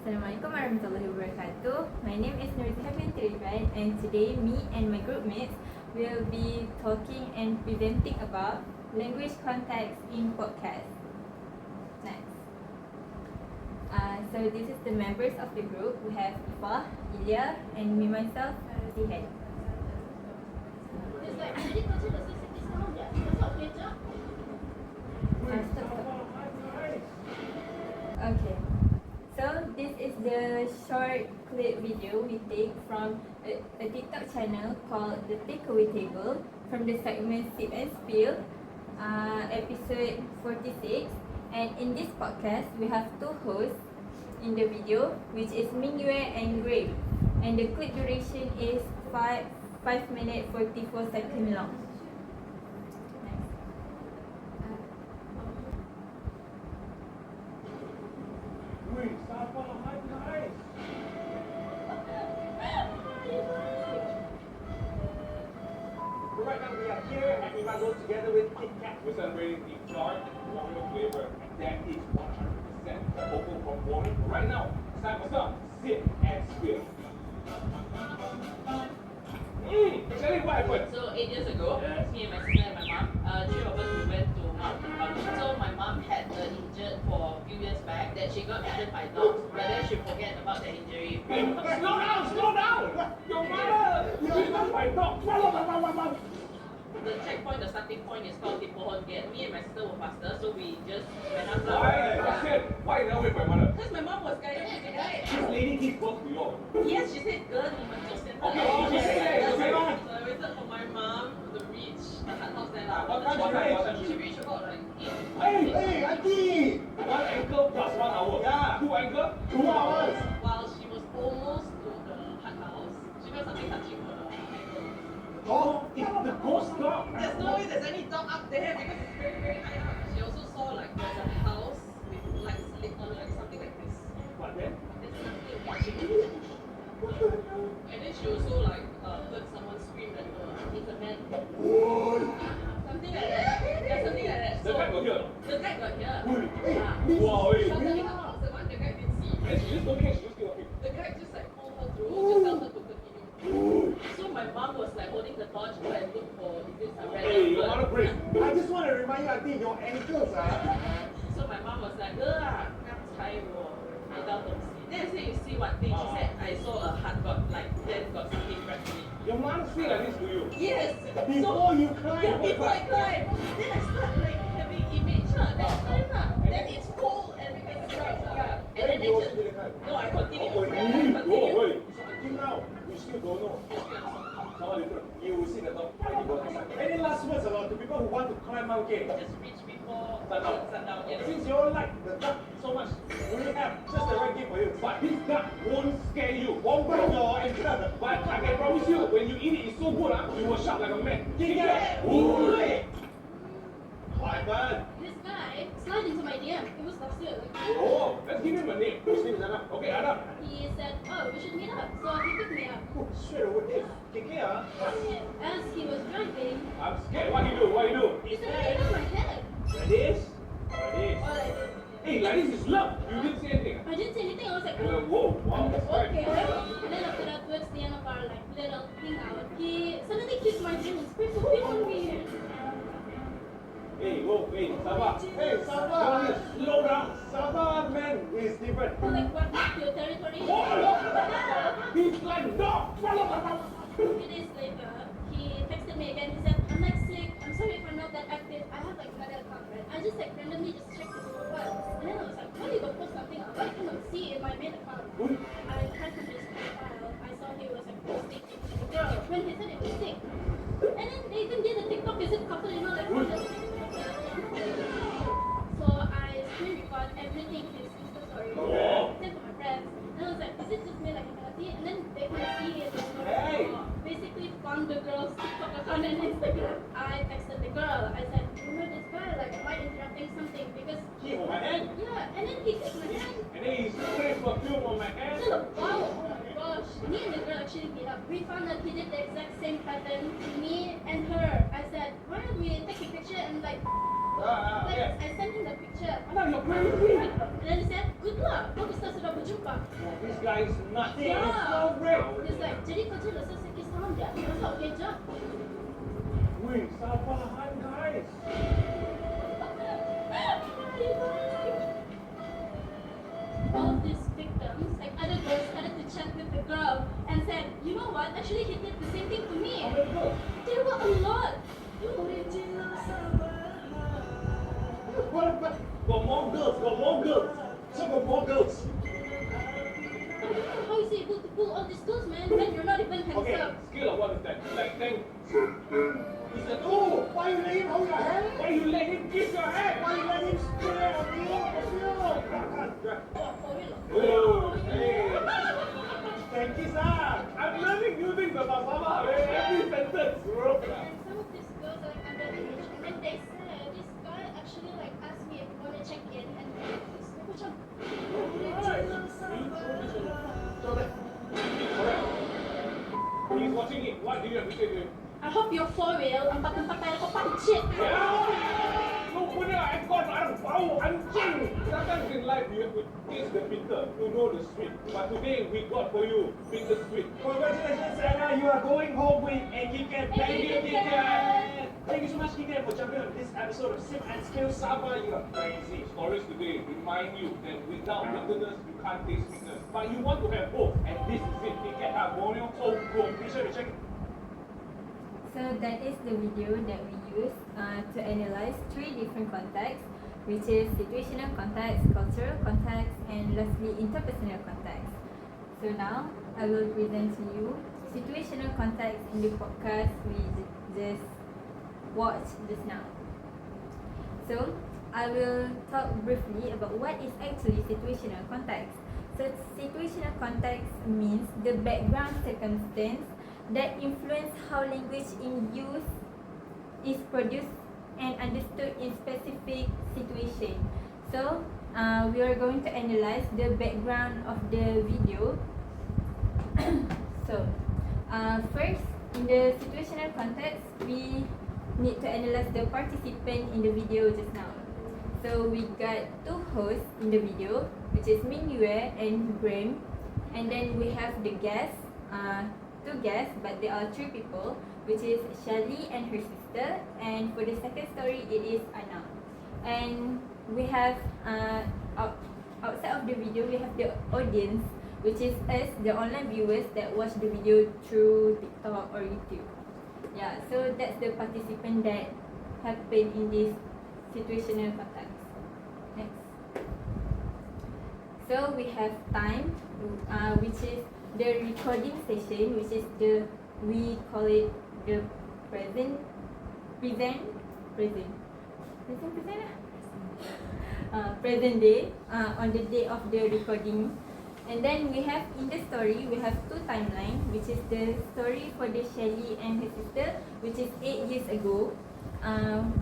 Assalamualaikum warahmatullahi wabarakatuh. My name is Nurziha binti Rifan, and today me and my group mates will be talking and presenting about language context in podcast. Nice. So this is the members of the group. We have Ifah, Ilya, and me myself, Zihan. It's like agriculture doesn't sit this down yet. That's not their job. Stop. Okay. So this is the short clip video we take from a TikTok channel called The Takeaway Table from the segment Sip and Spill, episode 46. And in this podcast, we have two hosts in the video, which is Mingyue and Grape. And the clip duration is 5 minutes 44 seconds long. Right now we are here and we might go together with Kit Kat. We're celebrating the dark Oreo flavor that is 100% cocoa from water. Right now, it's time for some Sip and Spill. Tell me what happened. So 8 years ago, me and my sister and my mom, three of us we went to Mount. So my mom had injured for a few years back that she got bitten by dogs, but then she forget about the injury. Slow down! Your mother! She's not my dog! The checkpoint, the starting point is called Tipohon Gate. Me and my sister were faster, so we just went up. Why you not wait for my mother? Because my mom was guiding me to guide. This lady gives birth to you all. Yes, she said good. Okay, say So that. I waited for my mom to reach the house there. What time She reached about like 8. Hey, auntie! 1 ankle plus 1 hour. Yeah. 2 ankle? 2 hours. While she was almost to the hut house, she felt something touching her ankle. Oh, it's the ghost dog. There's no way there's any dog up there because it's very, very high up. She also saw like there's a house with lights lit on like something like this. What then? There's nothing watching it. And then she also like heard someone scream at her. It's a man. Something like that. Yeah, something like that. The cat got here. The guy got here. Wow, hey. Something in the house, the one the guy didn't see. And she just don't care, she just keep walking. The guy just like pulled her through, just tell her to continue. So my mom was like holding the torch to like look for is this a red Hey, you bird? want to break? I just want to remind you, auntie, your ankles are. So my mom was like,刚才我看到东西. Then I said, you see what thing? She said, I saw a heart got like then got something wrapped in it. Your mom speak like this to you. Yes. Before you climb. Yeah, before I climb. Then I start like having image lah. Then climb lah. Then it's cold and because it's dark. Yeah. And then they just no, I continue. Oh, I wait. continue. So until now, you still don't know. Someone different. You will see the dog when you go inside. Any last words about to people who want to climb Mount K? Just reach before Sundown. sundown. Yes. Since you all like the duck so much, we have just the right game for you. But this duck won't scare you. Won't break your ankle. But I can promise you, when you eat it, it's so good, you will shout like a man. Yeah. Ooh. This guy slid into my DM. It was last year. Oh, let's give him a name. His name is Adam. Okay, Adam. He said, "Oh, we should meet up." So he picked me up. Straight away. Kiki, huh? As he was driving, I'm scared. What you do? What you do? he said, "Hey, on my head." Like this? Like this? All I did. Hey, like this is love. You didn't say anything. I didn't say anything. I was like, You're like, whoa, wow, that's right. okay. And then after that, towards the end of our like little hangout, he suddenly kissed my chin and sprayed perfume on me. Hey, whoa, hey, Sabah. Hey, Sabah. Slow down. Sabah, man, is different. So like, what back to your territory? He's like dog. A few days later, he texted me again. He said, "I'm like sick. I'm sorry if I'm not that active. I have like another account, right? I just like randomly just checked his profile, and then I was like, why you don't post nothing? Why I cannot see in my main account?" I tried to his profile. I saw he was like posting pictures of a girl when he said he was sick. And then they even did a TikTok visit couple, you know, like. So I screen record everything his Insta story. Sent to my friends. And I was like, is it just me like ability? And then they can see it. Basically found the girl's TikTok account and Instagram. I texted the girl. I said, you know this guy, like am I interrupting something? Because He hold my hand. yeah, and then he kissed my hand. And then he sprayed perfume on my hand. So wow, oh my gosh. Me and the girl actually meet up. We found that he did the exact same pattern to me and her. I said, why don't we take a picture and like Like, yeah. I sent him the picture. Anak, you're crazy. And then he said, good luck, kau kita sudah berjumpa. This guy is nothing. Yeah. It's so great. He's like, jadi kau je rasa sikit saham dia. Aku rasa okay je. Wait, sabahan guys. All these victims, like other girls, started to chat with the girl and said, you know what? Actually, he did the same thing to me. How many girls? There were a lot. What? Got more girls. Got more girls. So got more girls. How is he able to pull all these girls, man? When you're not even handsome. Okay, scale of 1 to 10. Like 10. He said, oh, why you let him hold your hand? Why you let him kiss your head? Why you let him stare on you? For real. Oh, hey. Thank you, sir. I'm learning new things about Sabah, man. Every sentence, bro. And some of these girls are like underage, and they said this guy actually like asked me if you want to check in, and this macam. He's watching it. What do you have to say to him? I hope you're for real. Ang patang-patay ko pancit. Lu punya aircon orang bau anjing. Sometimes in life you have to taste the bitter to know the sweet. But today we got for you bitter sweet. Congratulations, Anna. You are going home with a KitKat. Thank you, KitKat. Thank you so much, KitKat, for jumping on this episode of Sip and Skill Sabah. You are crazy. Stories today remind you that without bitterness you can't taste sweetness. But you want to have both, and this is it. KitKat Harmonium so good. Be sure to check it. So that is the video that we use to analyze 3 different contexts, which is situational context, cultural context, and lastly interpersonal context. So now I will present to you situational context in the podcast we just watched just now. So I will talk briefly about what is actually situational context. So situational context means the background circumstance that influence how language in use is produced and understood in specific situation. So we are going to analyze the background of the video. So first, in the situational context, we need to analyze the participant in the video just now. So we got 2 hosts in the video, which is Ming Yue and Graham, and then we have the guests, 2 guests, but there are 3 people, which is Shelly and her sister, and for the second story it is Anna. And we have outside of the video we have the audience, which is us, the online viewers that watch the video through TikTok or YouTube. Yeah, so that's the participant that happen in this situational context. Next. So we have time, which is the recording session, which is we call it the present day, on the day of the recording. And then we have in the story we have 2 timeline, which is the story for the Shelly and her sister, which is 8 years ago,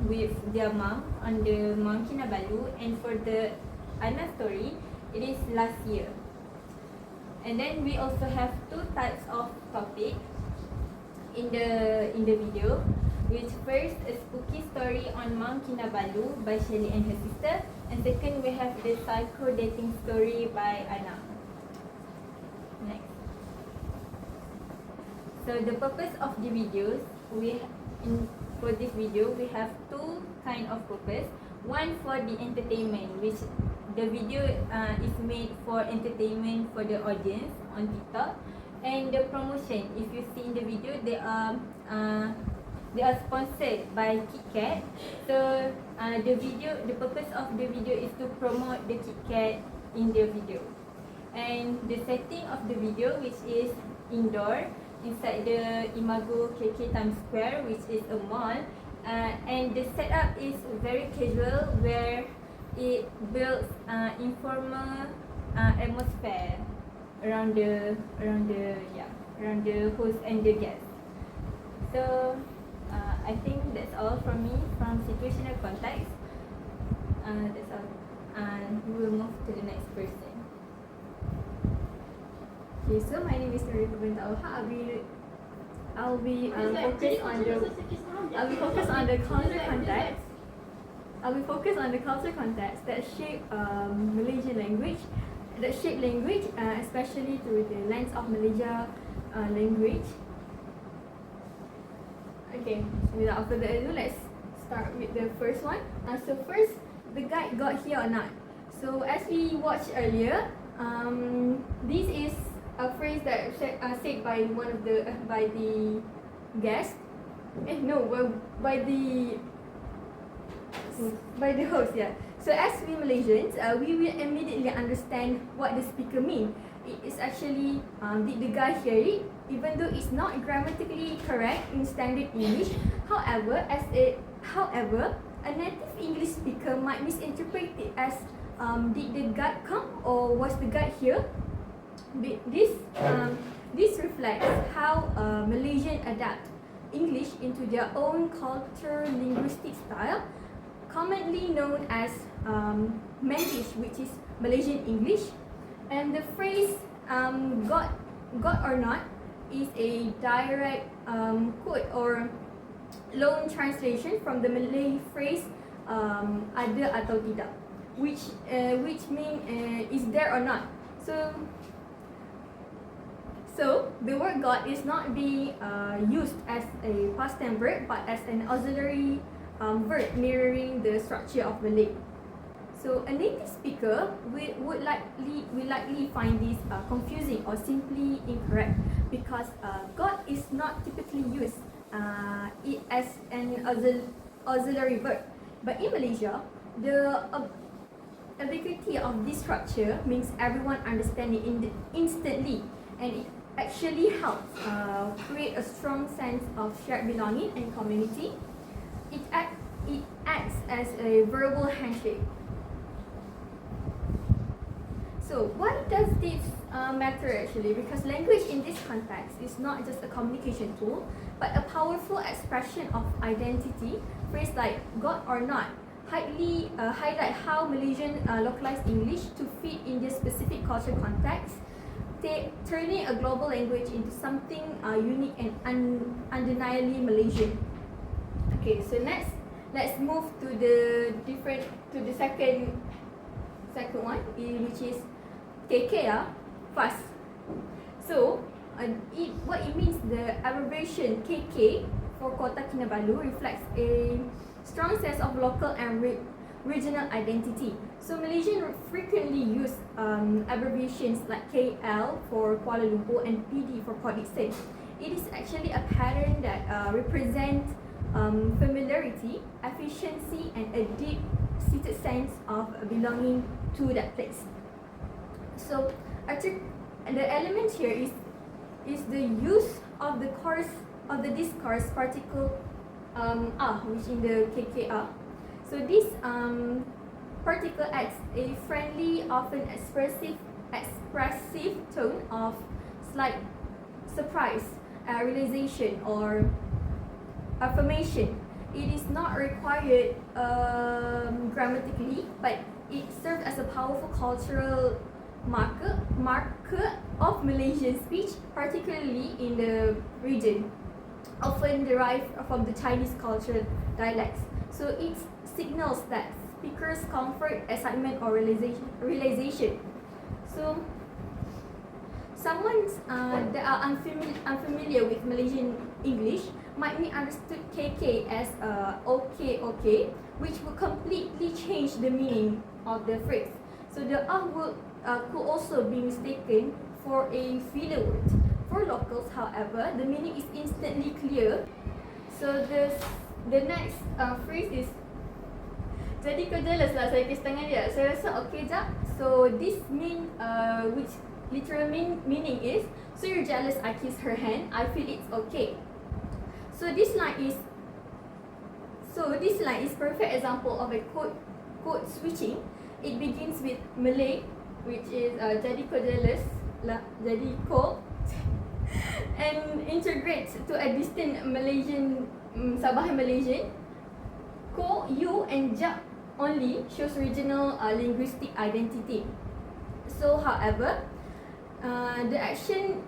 with their mom on the Mount Kinabalu, and for the Anna story it is last year. And then we also have 2 types of topic in the video, which first a spooky story on Mount Kinabalu by Shelly and her sister, and second we have the psycho dating story by Anna. Next. So the purpose of the videos, for this video we have 2 kind of purpose. One for the entertainment, which the video is made for entertainment for the audience on TikTok, and the promotion. If you see in the video, they are sponsored by KitKat. So the purpose of the video is to promote the KitKat in the video. And the setting of the video, which is indoor inside the Imago KK Times Square, which is a mall, and the setup is very casual, where it builds informal atmosphere around the host and the guest. So I think that's all from me from situational context. That's all. We will move to the next person. Okay, so my name is Nurul bint Alha. I'll be focused on the counter context. we focus on the cultural context that shape Malaysian language, especially through the lens of Malaysia language. Okay, so without further ado, let's start with the first one. So first, the guide got here or not. So as we watched earlier, this is a phrase that said by by the guest. By the host, yeah. So as we Malaysians, we will immediately understand what the speaker mean. It is actually, did the guy hear it? Even though it's not grammatically correct in standard English. However, a native English speaker might misinterpret it as, did the guide come or was the guide here? This reflects how Malaysian adapt English into their own cultural linguistic style, commonly known as Manglish, which is Malaysian English. And the phrase got or not is a direct quote or loan translation from the Malay phrase ada atau tidak, which mean is there or not. So the word got is not being used as a past tense verb but as an auxiliary verb mirroring the structure of Malay. So a native speaker will likely find this confusing or simply incorrect because got is not typically used it as an auxiliary verb. But in Malaysia, the ubiquity of this structure means everyone understands it instantly, and it actually helps create a strong sense of shared belonging and community. It acts as a verbal handshake. So why does this matter actually? Because language in this context is not just a communication tool, but a powerful expression of identity. Phrase like got or not highlight how Malaysian localized English to fit in their specific cultural context, turning a global language into something unique and undeniably Malaysian. Okay, so next, let's move to the second one, which is KK, fast. So what it means, the abbreviation KK for Kota Kinabalu reflects a strong sense of local and regional identity. So Malaysians frequently use abbreviations like KL for Kuala Lumpur and PD for Port Dickson. It is actually a pattern that represents familiarity, efficiency, and a deep-seated sense of belonging to that place. So the element here is the use of the discourse particle which in the KKR. So this particle adds a friendly, often expressive tone of slight surprise, realization, or affirmation. It is not required grammatically, but it serves as a powerful cultural marker of Malaysian speech, particularly in the region, often derived from the Chinese cultural dialects. So it signals that speakers' comfort, excitement, or realization. So someone that are unfamiliar with Malaysian English might misunderstood KK as okay, which will completely change the meaning of the phrase. So the could also be mistaken for a filler word. For locals, however, the meaning is instantly clear. So the next phrase is jadi kau jealous lah saya kiss tangan dia. Saya rasa okay jap. So this which literal meaning is, so you're jealous I kiss her hand, I feel it's okay. So this line is perfect example of a code switching. It begins with Malay, which is jadi kau jealous lah, jadi kau, and integrates to a distinct Malaysian Sabahan Malaysian. Ko, you, and jap only shows regional linguistic identity. So, however, the action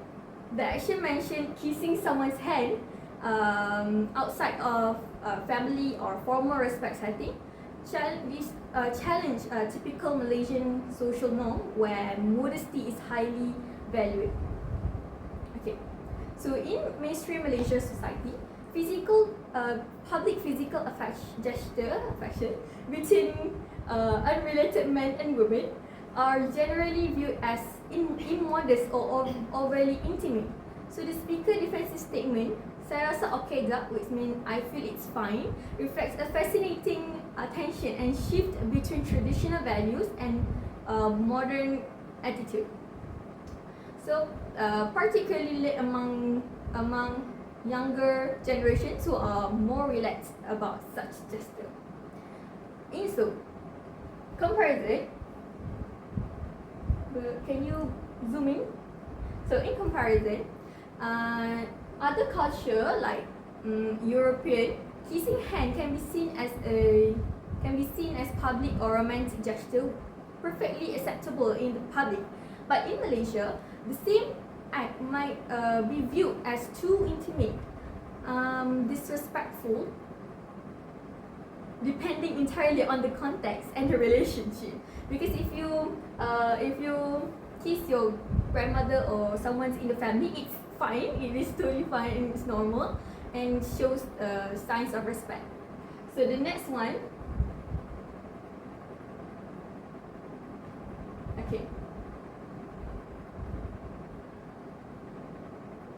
mentioned kissing someone's hand outside of family or formal respect setting challenge a typical Malaysian social norm where modesty is highly valued. Okay, so in mainstream Malaysia society, public physical affection between unrelated men and women are generally viewed as immodest or overly intimate. So the speaker defensive statement, saya rasa okay je, which means I feel it's fine, reflects a fascinating tension and shift between traditional values and modern attitude. So particularly among younger generations who are more relaxed about such gesture. So comparison, can you zoom in? So in comparison, other culture like European, kissing hand can be seen as public or romantic gesture, perfectly acceptable in the public. But in Malaysia, the same act might be viewed as too intimate, disrespectful, depending entirely on the context and the relationship. Because if you kiss your grandmother or someone in the family, it's fine, it is totally fine and it's normal and shows signs of respect. So the next one,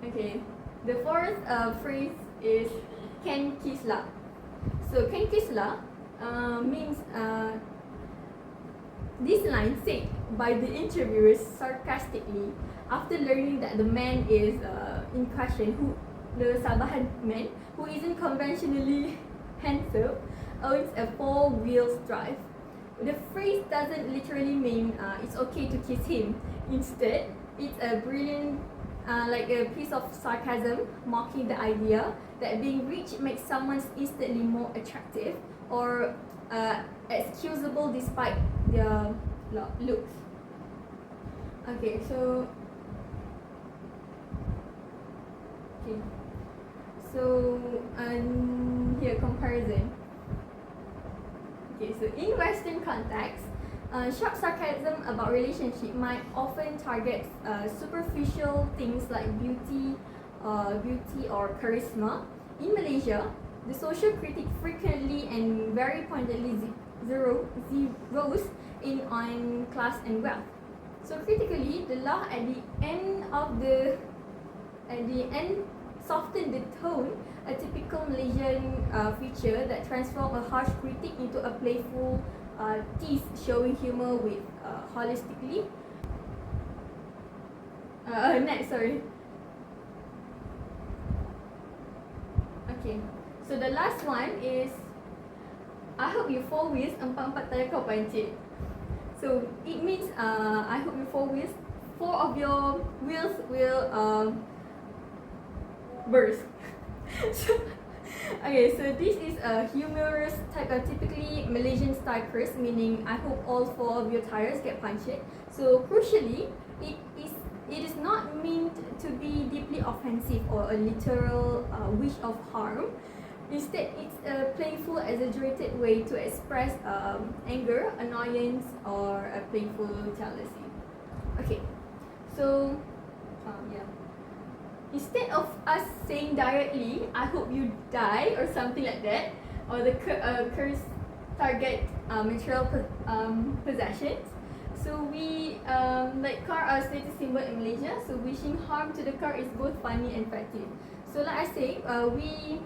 okay, the fourth phrase is "can kiss lah." So "can kiss lah" means this line said by the interviewers sarcastically after learning that the man is in question, the Sabahan man, who isn't conventionally handsome, owns a 4-wheel drive. The phrase doesn't literally mean it's okay to kiss him. Instead, it's a brilliant, like a piece of sarcasm mocking the idea that being rich makes someone instantly more attractive or excusable despite their looks. Okay, so here comparison. Okay, so in Western context, sharp sarcasm about relationship might often target superficial things like beauty or charisma. In Malaysia, the social critic frequently and very pointedly zeroes in on class and wealth. So critically, the law at the end soften the tone, a typical Malaysian feature that transforms a harsh critic into a playful tease, showing humor with holistically. Next, sorry. Okay, so the last one is I hope you 4 wheels, 4 tayar kau pancit. So it means I hope you 4 wheels, 4 of your wheels will burst. Okay, so this is a humorous type of typically Malaysian style curse, meaning I hope all 4 of your tires get punctured. So crucially, it is not meant to be deeply offensive or a literal wish of harm. Instead, it's a playful, exaggerated way to express anger, annoyance, or a playful jealousy. Okay, so instead of us saying directly, I hope you die or something like that, or the curse target material possessions, so we like car are status symbol in Malaysia, so wishing harm to the car is both funny and effective. So like I say, we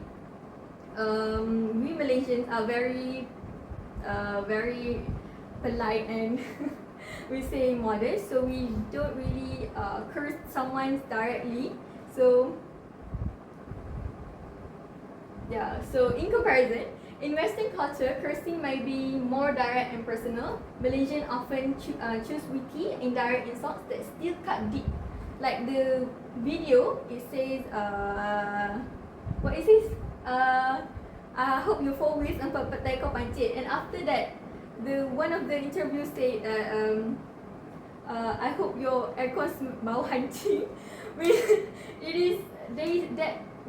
Malaysians are very polite and we say modest, so we don't really curse someone directly. So yeah, so in comparison, in Western culture, cursing may be more direct and personal. Malaysians often choose witty, indirect insults that still cut deep. Like the video, it says, what is this? I hope you 4 wheels, 4 petai kau pancit. And after that, one of the interviews said, I hope your aircon bau hancing.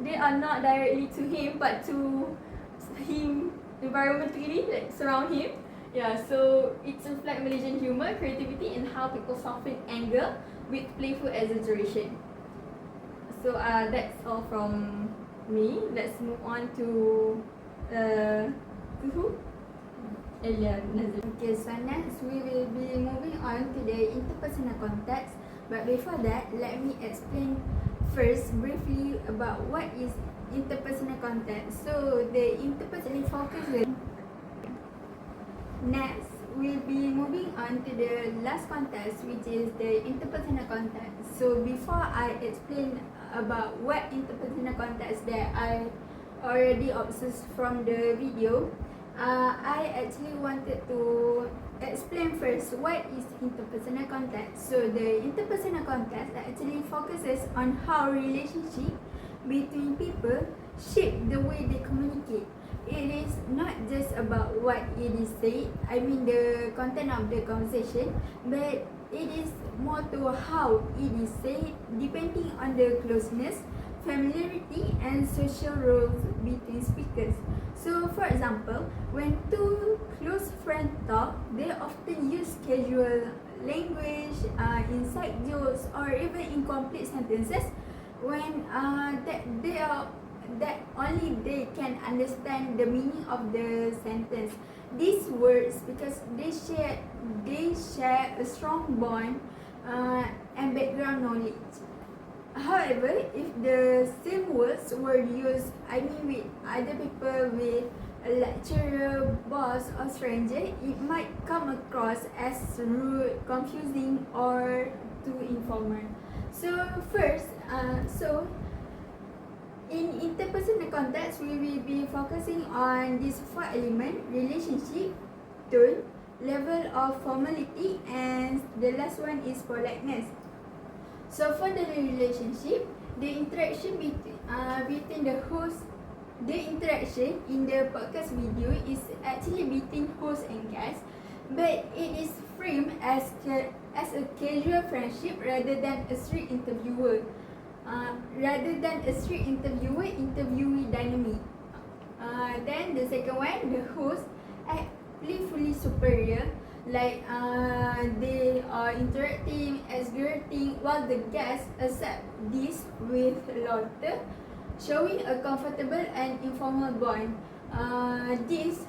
They are not directly to him, but to him environment really like surround him. Yeah, so it's reflect Malaysian humor, creativity, and how people soften anger with playful exaggeration. So that's all from me. Let's move on to who? Elia Nazir. Okay, so next we will be moving on to the interpersonal context. But before that, let me explain first briefly about what is interpersonal context. So the interpersonal focus. Next, we'll be moving on to the last context, which is the interpersonal context. So before I explain about what interpersonal context that I already observed from the video, I actually wanted to explain first what is interpersonal context. So the interpersonal context actually focuses on how relationship between people shape the way they communicate. It is not just about what it is said, I mean the content of the conversation, but it is more to how it is said depending on the closeness, familiarity, and social roles between speakers. So for example, when two close friends talk, they often use casual language, inside jokes, or even incomplete sentences when that only they can understand the meaning of the sentence. These words, because they share a strong bond and background knowledge. However, if the same words were used, with other people, with a lecturer, boss, or stranger, it might come across as rude, confusing, or too informal. So first, in interpersonal context, we will be focusing on these four elements: relationship, tone, level of formality, and the last one is politeness. So for the relationship, the interaction between the host, the interaction in the podcast video is actually between host and guest, but it is framed as a casual friendship rather than a strict interviewee interviewee dynamic. Then the second one, the host act playfully superior, like they are interacting, exaggerating, while the guests accept this with laughter, showing a comfortable and informal bond. This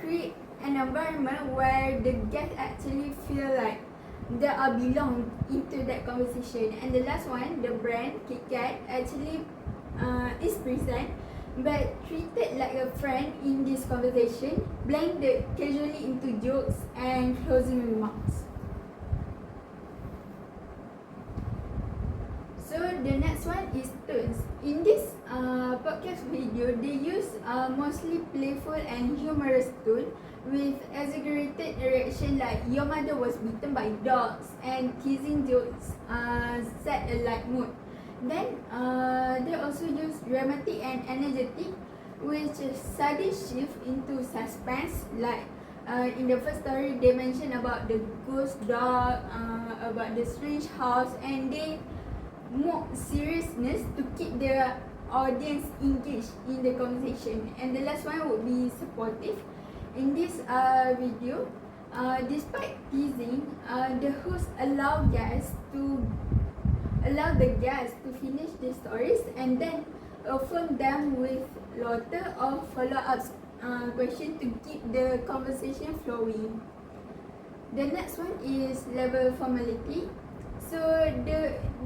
create an environment where the guests actually feel like they are belong into that conversation. And the last one, the brand KitKat actually is present but treated like a friend in this conversation, blended casually into jokes and closing remarks. So the next one is tones. In this podcast video, they use mostly playful and humorous tone with exaggerated reaction like "your mother was beaten by dogs" and teasing jokes set a light mood. Then they also use dramatic and energetic, which sudden shift into suspense. Like in the first story, they mentioned about the ghost dog, about the strange house, and they more seriousness to keep the audience engaged in the conversation. And the last one would be supportive. In this video, despite teasing, the host allow the guests to finish the stories and then affirm them with laughter or follow-up question to keep the conversation flowing. The next one is level formality. So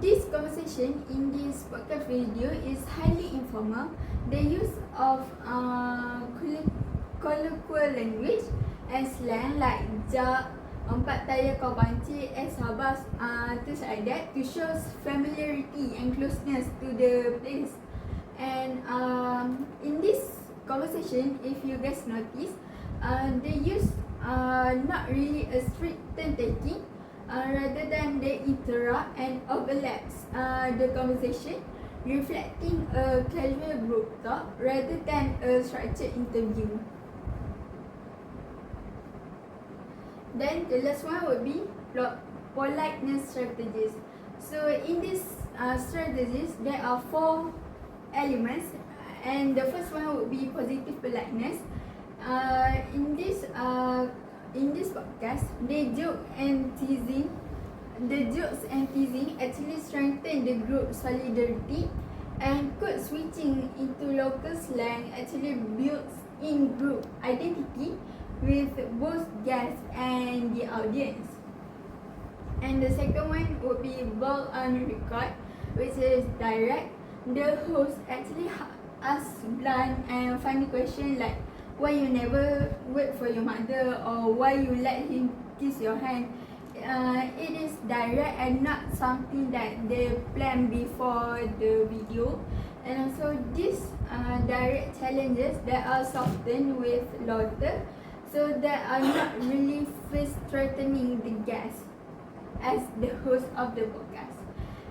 this conversation in this podcast video is highly informal. The use of colloquial language and slang like "jak", "empat tayar kau banci", sabar, things like that, to show familiarity and closeness to the place. And in this conversation, if you guys notice, they use not really a strict turn taking, rather than they interrupt and overlaps the conversation, reflecting a casual group talk rather than a structured interview. Then the last one would be politeness strategies. So in these strategies, there are 4 elements, and the first one would be positive politeness. in this podcast, the jokes and teasing actually strengthen the group solidarity, and code switching into local slang actually builds in group identity with both guests and the audience. And the second one would be ball on record, which is direct. The host actually asks blunt and funny question like, why you never wait for your mother, or why you let him kiss your hand. It is direct and not something that they plan before the video. And also these direct challenges that are softened with laughter, so that are not really face threatening the guest as the host of the podcast.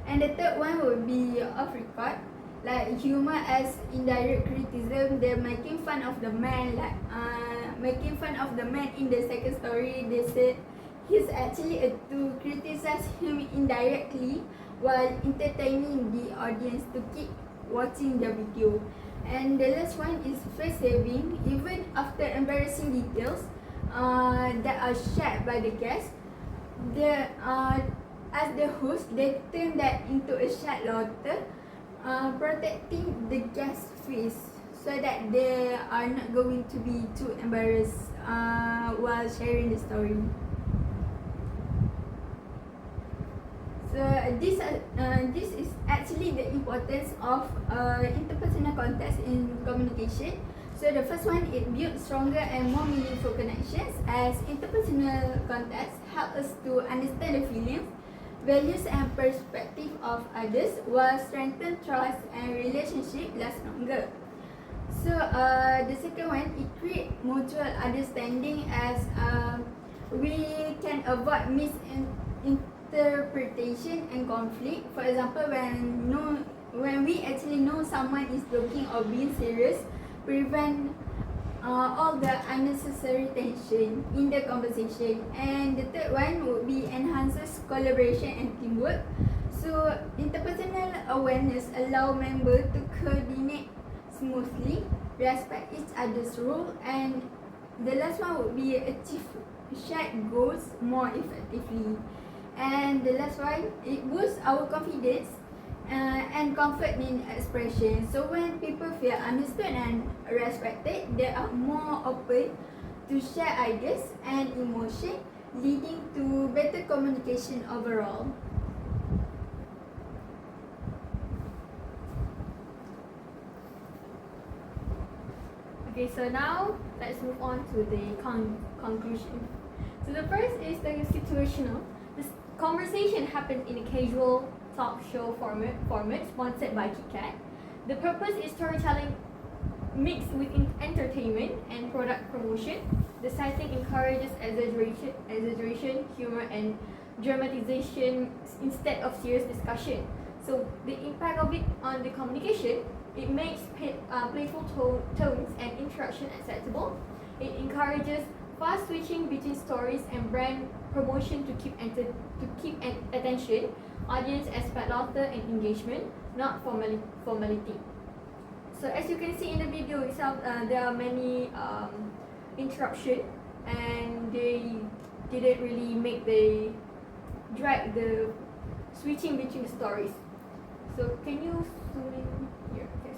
And the third one would be off record, like humor as indirect criticism. They're making fun of the man, like making fun of the man in the second story. They said he's actually to criticize him indirectly while entertaining the audience to keep watching the video. And the last one is face saving. Even after embarrassing details that are shared by the guests, as the host, they turn that into a shared laughter, protecting the guest's face so that they are not going to be too embarrassed while sharing the story. So this is actually the importance of interpersonal context in communication. So the first one, it builds stronger and more meaningful connections, as interpersonal context help us to understand the feelings, values and perspective of others, while strengthen trust and relationship last longer. So the second one, it create mutual understanding, as we can avoid misinterpretation and conflict. For example, when we actually know someone is joking or being serious, prevent all the unnecessary tension in the conversation. And the third one would be enhances collaboration and teamwork. So interpersonal awareness allow members to coordinate smoothly, respect each other's role, and the last one would be achieve shared goals more effectively. And the last one, it boosts our confidence and comfort in expression. So when people feel understood and respected, they are more open to share ideas and emotion, leading to better communication overall. Okay, so now let's move on to the conclusion. So the first is the situational. This conversation happens in a casual talk show format sponsored by KitKat. The purpose is storytelling mixed with entertainment and product promotion. The setting encourages exaggeration, humor, and dramatization instead of serious discussion. So the impact of it on the communication, it makes playful tones and interaction acceptable. It encourages fast switching between stories and brand promotion to keep attention. Audience expect laughter and engagement, not formality. So as you can see in the video itself, there are many interruption, and they didn't really drag the switching between the stories. So can you zoom in here? Okay,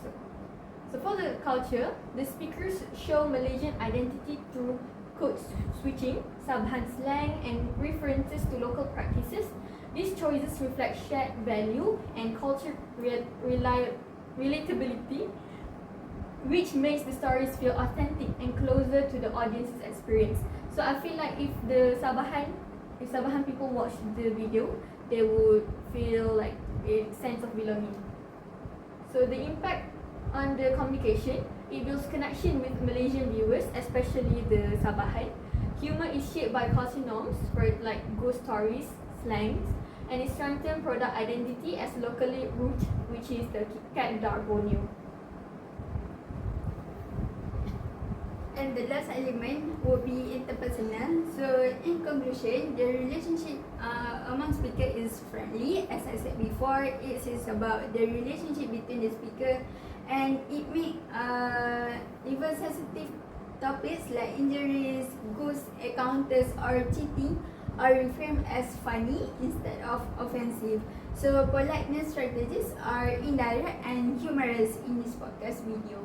so for the culture, the speakers show Malaysian identity through code switching, Sabahan slang, and references to local practices. These choices reflect shared value and culture relatability, which makes the stories feel authentic and closer to the audience's experience. So I feel like if Sabahan people watch the video, they would feel like a sense of belonging. So the impact on the communication, it builds connection with Malaysian viewers, especially the Sabahan. Humor is shaped by culture norms, like ghost stories, slangs, and it strengthens product identity as locally rooted, which is the KitKat Dark Borneo. And the last element would be interpersonal. So in conclusion, the relationship among speaker is friendly. As I said before, it is about the relationship between the speaker, and it make even sensitive topics like injuries, ghost encounters, or cheating are reframed as funny instead of offensive. So politeness strategies are indirect and humorous in this podcast video.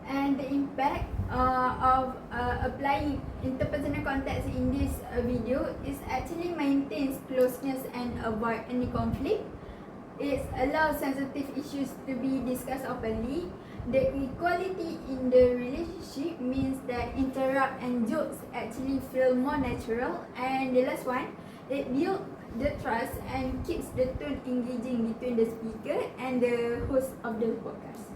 And the impact of applying interpersonal context in this video is actually maintains closeness and avoid any conflict. It allows sensitive issues to be discussed openly. The equality in the relationship means that interrupt and jokes actually feel more natural. And the last one, it builds the trust and keeps the tone engaging between the speaker and the host of the podcast.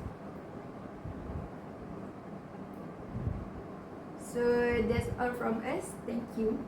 So that's all from us. Thank you.